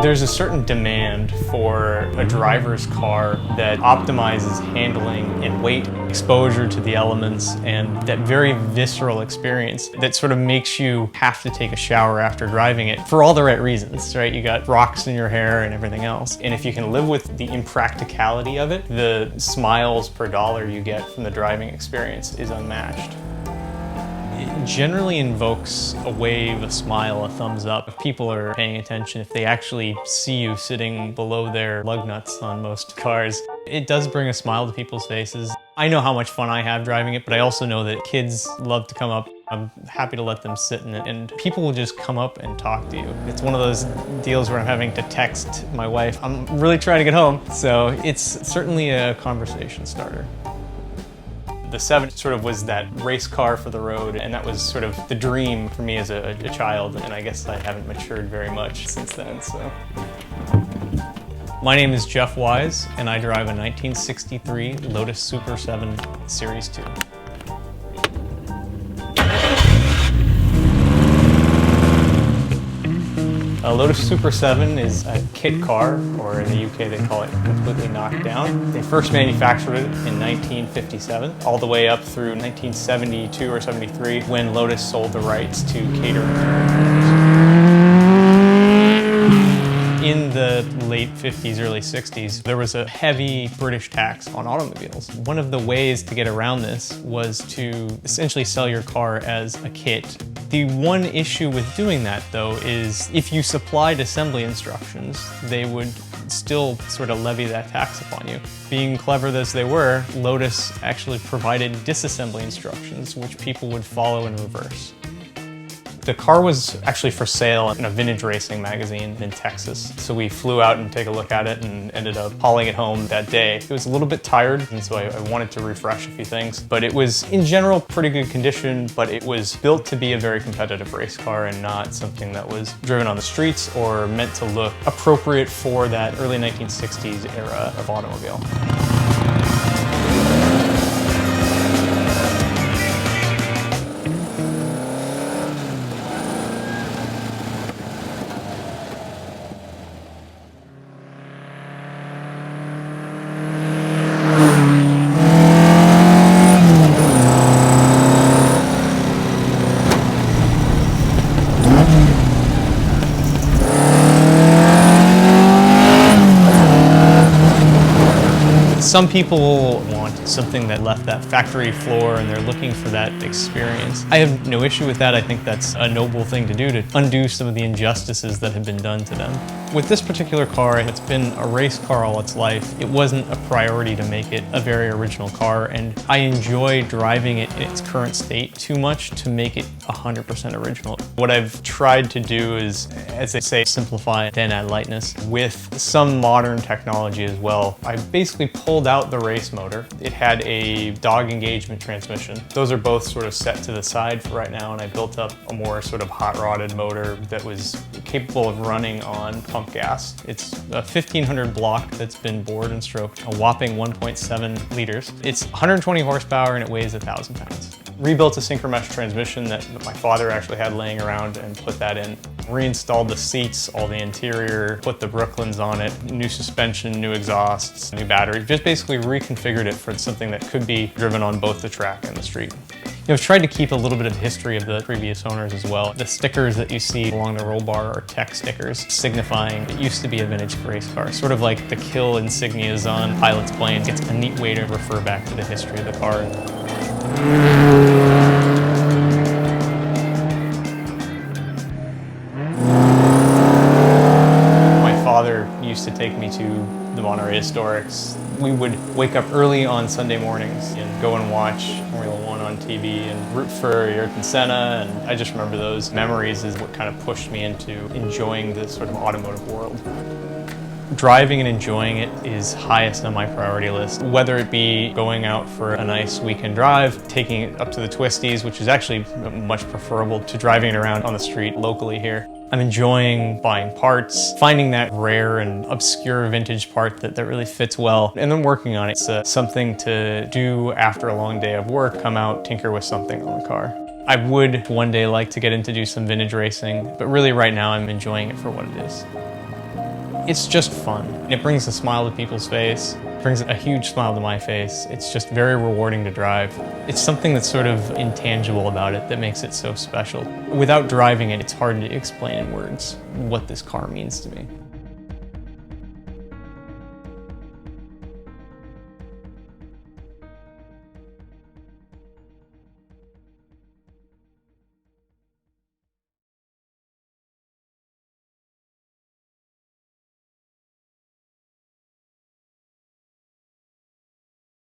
There's a certain demand for a driver's car that optimizes handling and weight, exposure to the elements, and that very visceral experience that sort of makes you have to take a shower after driving it for all the right reasons, right? You got rocks in your hair and everything else. And if you can live with the impracticality of it, the smiles per dollar you get from the driving experience is unmatched. It generally invokes a wave, a smile, a thumbs up. If people are paying attention, if they actually see you sitting below their lug nuts on most cars, it does bring a smile to people's faces. I know how much fun I have driving it, but I also know that kids love to come up. I'm happy to let them sit in it, and people will just come up and talk to you. It's one of those deals where I'm having to text my wife, I'm really trying to get home. So it's certainly a conversation starter. The 7 sort of was that race car for the road, and that was sort of the dream for me as a child, and I guess I haven't matured very much since then, so. My name is Geoff Wise, and I drive a 1963 Lotus Super 7 Series 2. A Lotus Super 7 is a kit car, or in the UK they call it completely knocked down. They first manufactured it in 1957, all the way up through 1972 or 73, when Lotus sold the rights to catering. In the late 50s, early 60s, there was a heavy British tax on automobiles. One of the ways to get around this was to essentially sell your car as a kit. The one issue with doing that, though, is if you supplied assembly instructions, they would still sort of levy that tax upon you. Being clever as they were, Lotus actually provided disassembly instructions, which people would follow in reverse. The car was actually for sale in a vintage racing magazine in Texas. So we flew out and take a look at it and ended up hauling it home that day. It was a little bit tired, and so I wanted to refresh a few things. But it was, in general, pretty good condition, but it was built to be a very competitive race car and not something that was driven on the streets or meant to look appropriate for that early 1960s era of automobile. Some people want something that left that factory floor and they're looking for that experience. I have no issue with that. I think that's a noble thing to do, to undo some of the injustices that have been done to them. With this particular car, it's been a race car all its life. It wasn't a priority to make it a very original car, and I enjoy driving it in its current state too much to make it 100% original. What I've tried to do is, as they say, simplify then add lightness with some modern technology as well. I basically pulled out the race motor. It had a dog engagement transmission. Those are both sort of set to the side for right now, and I built up a more sort of hot-rodded motor that was capable of running on pump gas. It's a 1500 block that's been bored and stroked, a whopping 1.7 liters. It's 120 horsepower and it weighs 1,000 pounds. Rebuilt a synchromesh transmission that my father actually had laying around and put that in. Reinstalled the seats, all the interior, put the Brooklyns on it, new suspension, new exhausts, new battery. Just basically reconfigured it for something that could be driven on both the track and the street. I've tried to keep a little bit of history of the previous owners as well. The stickers that you see along the roll bar are tech stickers, signifying it used to be a vintage race car. Sort of like the kill insignias on pilots' planes. It's a neat way to refer back to the history of the car. My father used to take me to the Monterey Historics. We would wake up early on Sunday mornings and go and watch Formula One on TV and root for Ayrton Senna, and I just remember those memories is what kind of pushed me into enjoying this sort of automotive world. Driving and enjoying it is highest on my priority list, whether it be going out for a nice weekend drive, taking it up to the twisties, which is actually much preferable to driving it around on the street locally here. I'm enjoying buying parts, finding that rare and obscure vintage part that really fits well, and then working on it. It's something to do after a long day of work, come out, tinker with something on the car. I would one day like to get into do some vintage racing, but really right now I'm enjoying it for what it is. It's just fun. It brings a smile to people's face. It brings a huge smile to my face. It's just very rewarding to drive. It's something that's sort of intangible about it that makes it so special. Without driving it, it's hard to explain in words what this car means to me.